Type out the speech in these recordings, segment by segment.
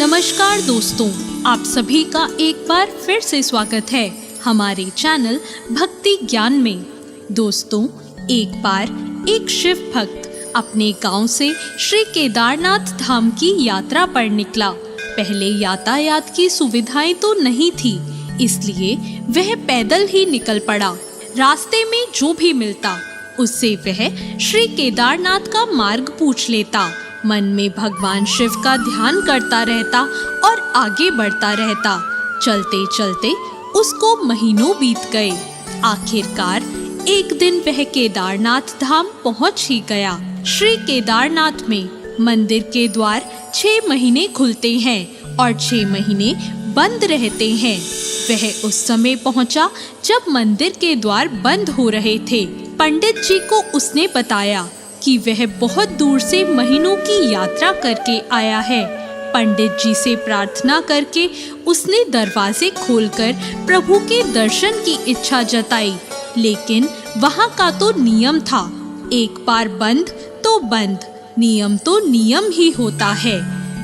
नमस्कार दोस्तों, आप सभी का एक बार फिर से स्वागत है हमारे चैनल भक्ति ज्ञान में। दोस्तों, एक बार एक शिव भक्त अपने गांव से श्री केदारनाथ धाम की यात्रा पर निकला। पहले यातायात की सुविधाएं तो नहीं थी, इसलिए वह पैदल ही निकल पड़ा। रास्ते में जो भी मिलता उससे वह श्री केदारनाथ का मार्ग पूछ लेता। मन में भगवान शिव का ध्यान करता रहता और आगे बढ़ता रहता। चलते चलते उसको महीनों बीत गए। आखिरकार एक दिन वह केदारनाथ धाम पहुंच ही गया। श्री केदारनाथ में मंदिर के द्वार 6 महीने खुलते हैं और 6 महीने बंद रहते हैं। वह उस समय पहुंचा जब मंदिर के द्वार बंद हो रहे थे। पंडित जी को उसने बताया कि वह बहुत दूर से महीनों की यात्रा करके आया है। पंडित जी से प्रार्थना करके उसने दरवाजे खोलकर प्रभु के दर्शन की इच्छा जताई। लेकिन वहाँ का तो नियम था, एक बार बंद तो बंद, नियम तो नियम ही होता है।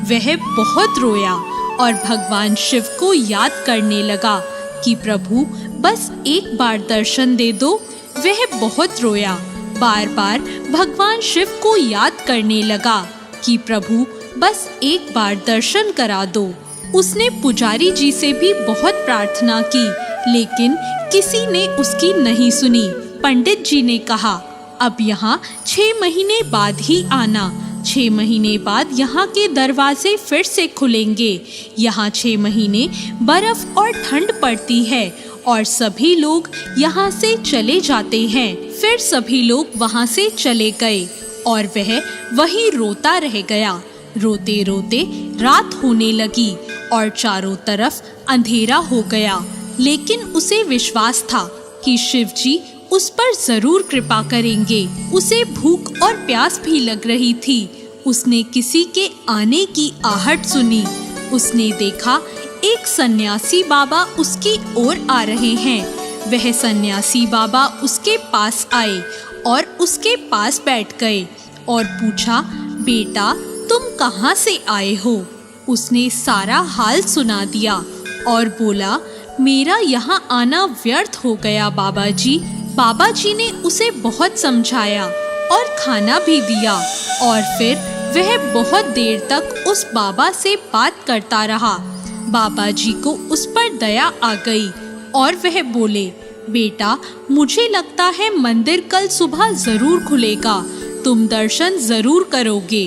वह बहुत रोया और भगवान शिव को याद करने लगा कि प्रभु बस एक बार दर्शन दे दो। वह बहुत रोया, बार बार भगवान शिव को याद करने लगा कि प्रभु बस एक बार दर्शन करा दो। उसने पुजारी जी से भी बहुत प्रार्थना की, लेकिन किसी ने उसकी नहीं सुनी। पंडित जी ने कहा, अब यहाँ 6 महीने बाद ही आना। 6 महीने बाद यहाँ के दरवाजे फिर से खुलेंगे। यहाँ 6 महीने बर्फ और ठंड पड़ती है और सभी लोग यहाँ से चले जाते हैं। फिर सभी लोग वहाँ से चले गए और वह वहीं रोता रह गया। रोते रोते रात होने लगी और चारों तरफ अंधेरा हो गया। लेकिन उसे विश्वास था कि शिव जी उस पर जरूर कृपा करेंगे। उसे भूख और प्यास भी लग रही थी। उसने किसी के आने की आहट सुनी। उसने देखा एक सन्यासी बाबा उसकी ओर आ रहे हैं। वह सन्यासी बाबा उसके पास आए और उसके पास बैठ गए और पूछा, बेटा तुम कहाँ से आए हो? उसने सारा हाल सुना दिया और बोला, मेरा यहाँ आना व्यर्थ हो गया बाबा जी। बाबा जी ने उसे बहुत समझाया और खाना भी दिया और फिर वह बहुत देर तक उस बाबा से बात करता रहा। बाबा जी को उस पर दया आ गई और वह बोले, बेटा मुझे लगता है मंदिर कल सुबह जरूर खुलेगा, तुम दर्शन जरूर करोगे।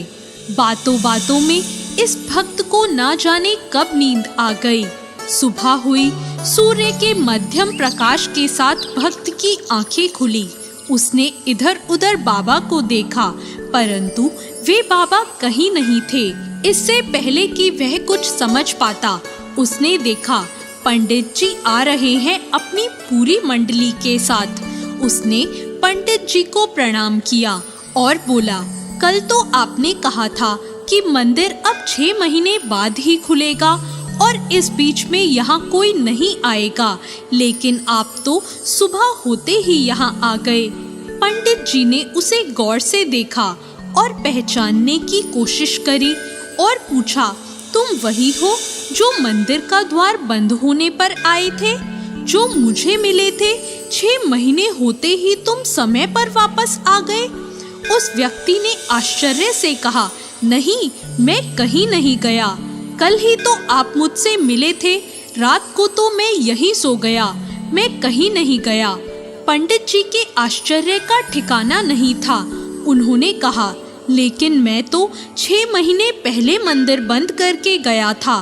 बातों बातों में इस भक्त को ना जाने कब नींद आ गई। सुबह हुई, सूर्य के मध्यम प्रकाश के साथ भक्त की आंखें खुली। उसने इधर उधर बाबा को देखा, परंतु वे बाबा कहीं नहीं थे। इससे पहले कि वह कुछ समझ पाता, उसने देखा पंडित जी आ रहे हैं अपनी पूरी मंडली के साथ। उसने पंडित जी को प्रणाम किया और बोला, कल तो आपने कहा था कि मंदिर अब 6 महीने बाद ही खुलेगा और इस बीच में यहाँ कोई नहीं आएगा, लेकिन आप तो सुबह होते ही यहाँ आ गए। पंडित जी ने उसे गौर से देखा और पहचानने की कोशिश करी और पूछा, तुम वही हो जो मंदिर का द्वार बंद होने पर आए थे, जो मुझे मिले थे? 6 महीने होते ही तुम समय पर वापस आ गए। उस व्यक्ति ने आश्चर्य से कहा, नहीं, मैं कहीं नहीं गया। कल ही तो आप मुझसे मिले थे, रात को तो मैं यहीं सो गया, मैं कहीं नहीं गया। पंडित जी के आश्चर्य का ठिकाना नहीं था। उन्होंने कहा, लेकिन मैं तो 6 महीने पहले मंदिर बंद करके गया था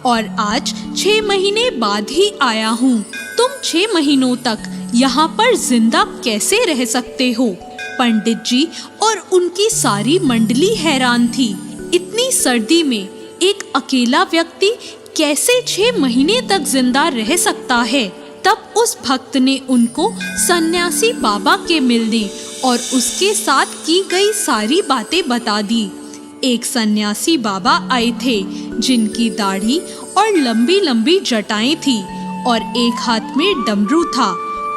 और आज 6 महीने बाद ही आया हूँ। तुम 6 महीनों तक यहाँ पर जिंदा कैसे रह सकते हो? पंडित जी और उनकी सारी मंडली हैरान थी। इतनी सर्दी में एक अकेला व्यक्ति कैसे 6 महीने तक जिंदा रह सकता है? तब उस भक्त ने उनको सन्यासी बाबा के मिलने और उसके साथ की गई सारी बातें बता दी। एक सन्यासी बाबा आए थे जिनकी दाढ़ी और लंबी लंबी जटाएं थी और एक हाथ में डमरू था।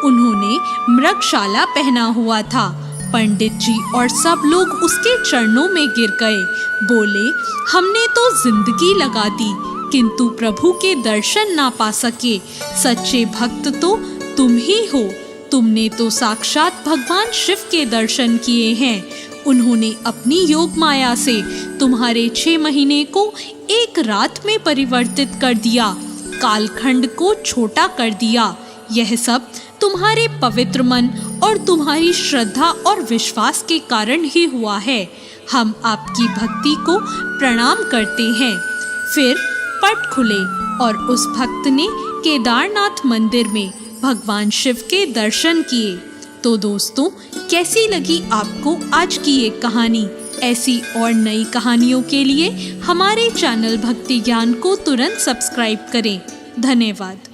उन्होंने मृगशाला पहना हुआ था। पंडित जी और सब लोग उसके चरणों में गिर गए। बोले, हमने तो जिंदगी लगा दी किंतु प्रभु के दर्शन ना पा सके। सच्चे भक्त तो तुम ही हो। तुमने तो साक्षात भगवान शिव के दर्शन किए हैं। उन्होंने अपनी योग माया से तुम्हारे 6 महीने को एक रात में परिवर्तित कर दिया, कालखंड को छोटा कर दिया। यह सब तुम्हारे पवित्र मन और तुम्हारी श्रद्धा और विश्वास के कारण ही हुआ है। हम आपकी भक्ति को प्रणाम करते हैं। फिर पट खुले और उस भक्त ने केदारनाथ मंदिर में भगवान शिव के दर्शन किए। तो दोस्तों, कैसी लगी आपको आज की ये कहानी? ऐसी और नई कहानियों के लिए हमारे चैनल भक्ति ज्ञान को तुरंत सब्सक्राइब करें। धन्यवाद।